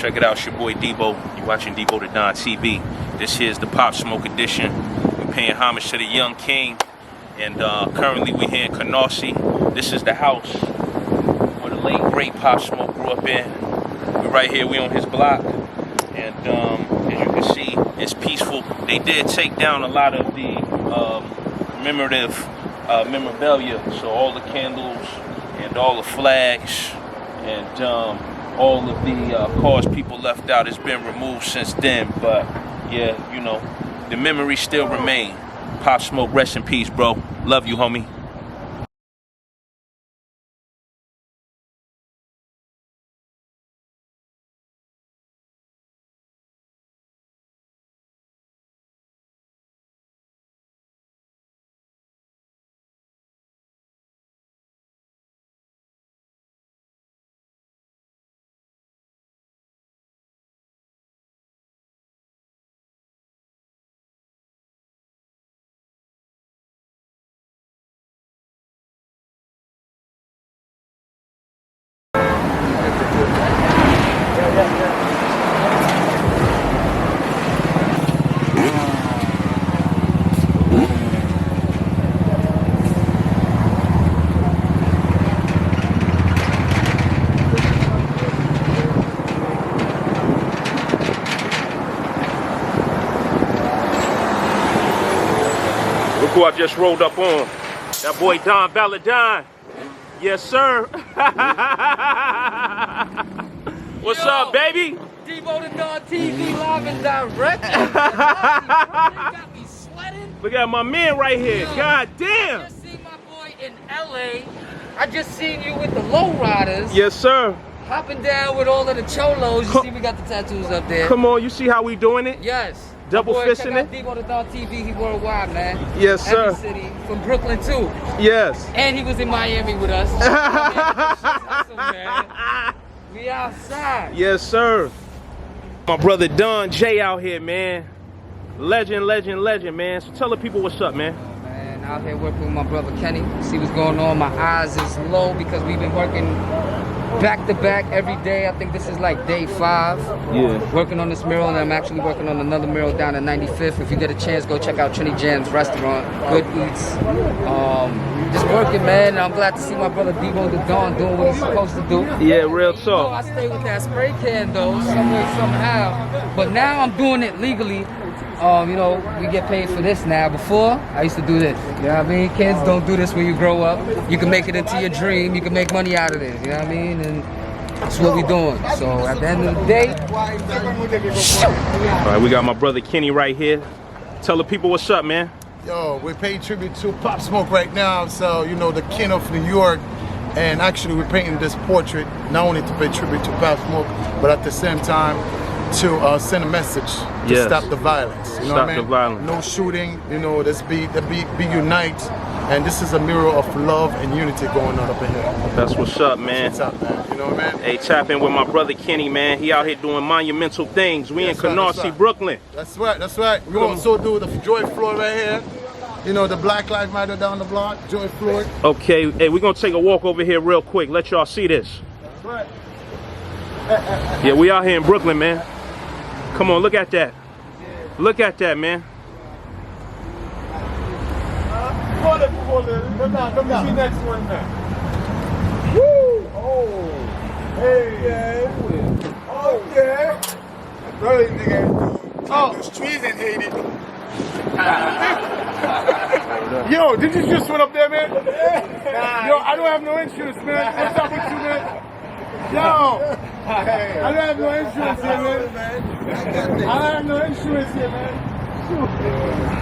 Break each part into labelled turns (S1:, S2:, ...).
S1: Check it out, it's your boy Debo. You're watching Debo the Don TV. This here's the Pop Smoke edition. We're paying homage to the young king. And currently we're here in Canarsie. This is the house where the late great Pop Smoke grew up in. We're right here, we on his block. And as you can see, it's peaceful. They did take down a lot of the memorabilia. So all the candles and all the flags and all of the cars people left out has been removed since then. But yeah, you know, the memories still remain. Pop Smoke, rest in peace, bro. Love you, homie. Look who I just rolled up on. That boy Don Balladin. Yes, sir. What's up, baby?
S2: Debo the Don TV live and direct. Got me sweating.
S1: Look at my man right here.
S2: Yo,
S1: God damn.
S2: I just seen my boy in LA. I just seen you with the lowriders.
S1: Yes, sir.
S2: Hopping down with all of the cholos. You see we got the tattoos up there.
S1: Come on, you see how we doing it?
S2: Yes.
S1: Double
S2: boy,
S1: fisting
S2: check out
S1: it?
S2: Debo the Don TV, he worldwide, man.
S1: Yes, sir.
S2: Every city, from Brooklyn too.
S1: Yes.
S2: And he was in Miami with us. Awesome, man. We outside.
S1: Yes, sir. My brother Don J out here, man. Legend, man. So tell the people what's up, man.
S2: Man, out here working with my brother Kenny. See what's going on. My eyes is low because we've been working back to back every day. I think this is like day 5.
S1: Yeah.
S2: Working on this mural, and I'm actually working on another mural down at 95th. If you get a chance, go check out Trini Jam's restaurant. Good eats. Just working, man. And I'm glad to see my brother Debo the Don doing what he's supposed to do.
S1: Yeah, real
S2: I
S1: talk.
S2: stay with that spray can though, some way, somehow. But now I'm doing it legally. You know, we get paid for this now. Before, I used to do this. You know what I mean? Kids don't do this when you grow up. You can make it into your dream. You can make money out of this. You know what I mean? And that's what we're doing. So at the end of the day,
S1: All right, we got my brother Kenny right here. Tell the people what's up, man.
S3: Yo, we're paying tribute to Pop Smoke right now. So, you know, the king of New York. And actually, we're painting this portrait not only to pay tribute to Pop Smoke, but at the same time to send a message to
S1: Yes.
S3: stop the violence. You know
S1: Stop
S3: what I
S1: the
S3: mean?
S1: violence.
S3: No shooting. You know, let's be unite. And this is a mural of love and unity going on up in here.
S1: That's what's up, man.
S3: What's up, man? You know what I mean?
S1: Hey, tap in with my brother Kenny, man. He out here doing monumental things. We in
S3: That's right, that's
S1: Canarsie,
S3: right.
S1: Brooklyn.
S3: That's right. That's right. We also do the Joy Floyd right here. You know, the Black Lives Matter down the block. Joy Floyd.
S1: Okay, hey, we're gonna take a walk over here real quick. Let y'all see this.
S3: That's right.
S1: Yeah, we out here in Brooklyn, man. Come on, look at that. Look at that, man.
S3: Come down. See next one now. Woo! Oh! Hey! Yeah! Oh, yeah! Really, nigga. Oh! There's trees in Haiti. Yo, did you just swim up there, man? Yo, I don't have no insurance, man. What's up with you, man? Yo! I don't have no insurance here, man. I don't have no insurance here, man.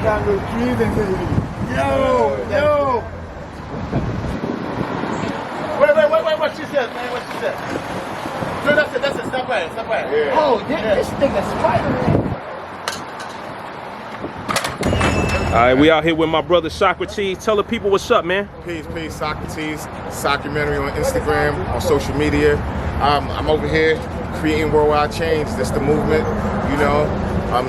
S3: Got no trees in Haiti. Yo! Wait, what she said, man, what she said? No, that's it, stop by. Yeah.
S2: oh, this thing is Spider-Man.
S1: All right, we out here with my brother Socrates. Tell the people what's up, man.
S4: Peace, Socrates. Documentary on Instagram, on social media. I'm over here creating worldwide change. That's the movement, you know.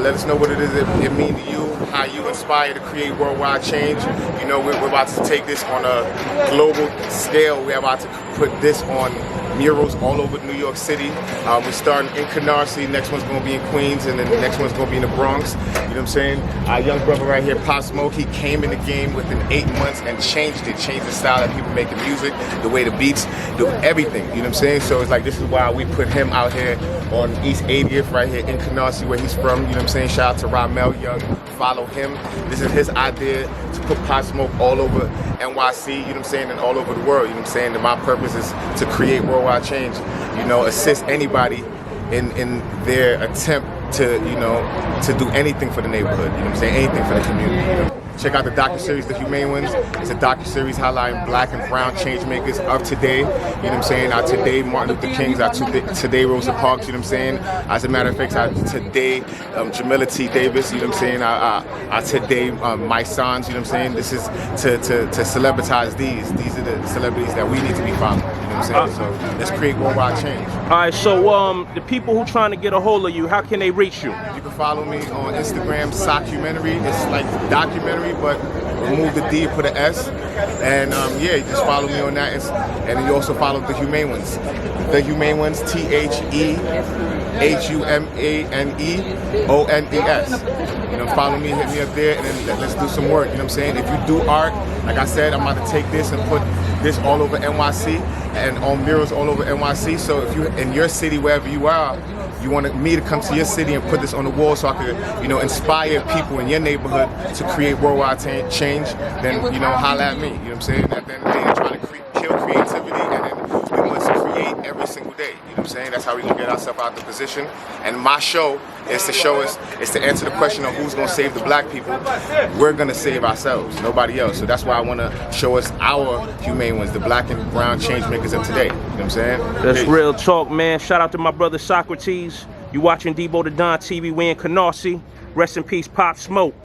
S4: Let us know what it is it means to you, how you inspire to create worldwide change. You know, we're about to take this on a global scale. We're about to put this on murals all over New York City. We're starting in Canarsie, next one's gonna be in Queens, and then the next one's gonna be in the Bronx. You know what I'm saying? Our young brother right here, Pop Smoke, he came in the game within 8 months and changed the style that people making music, the way the beats, everything, you know what I'm saying? So it's like, this is why we put him out here on East 80th, right here in Canarsie, where he's from, you know what I'm saying? Shout out to Ramel Young, follow him. This is his idea to put Pop Smoke all over NYC, you know what I'm saying, and all over the world, you know what I'm saying? And my purpose is to create worldwide change, you know, assist anybody in their attempt to, you know, to do anything for the neighborhood, you know what I'm saying, anything for the community, you know? Check out the docuseries, The Humane Ones. It's a docuseries highlighting black and brown change makers of today. You know what I'm saying? Our today Martin Luther Kings, our today Rosa Parks, you know what I'm saying? As a matter of fact, our today Jamila T. Davis, you know what I'm saying? Our today Mike Sons, you know what I'm saying? This is to celebritize these. These are the celebrities that we need to be following, you know what I'm saying? So let's create worldwide change.
S1: All right, so the people who trying to get a hold of you, how can they reach you?
S4: You can follow me on Instagram, Sockumentary. It's like documentary, but remove the D, put an S. And yeah, you just follow me on that. And then you also follow The Humane Ones. The Humane Ones, TheHumaneOnes. You know, follow me, hit me up there, and then let's do some work. You know what I'm saying? If you do art, like I said, I'm about to take this and put this all over NYC and on murals all over NYC. So if you in your city, wherever you are, you want me to come to your city and put this on the wall so I could, you know, inspire people in your neighborhood to create worldwide change, then, you know, holla at me. You know what I'm saying? At the end of the day, I'm trying to kill creativity, and then we want to create every single day. You know what I'm saying? That's how we can get ourselves out of the position. And my show is to show us, is to answer the question of who's going to save the black people. We're going to save ourselves, nobody else. So that's why I want to show us our humane ones, the black and brown change makers of today. You know what I'm saying?
S1: That's real talk, man. Shout out to my brother Socrates. You watching Debo the Don TV. We in Canarsie. Rest in peace, Pop Smoke.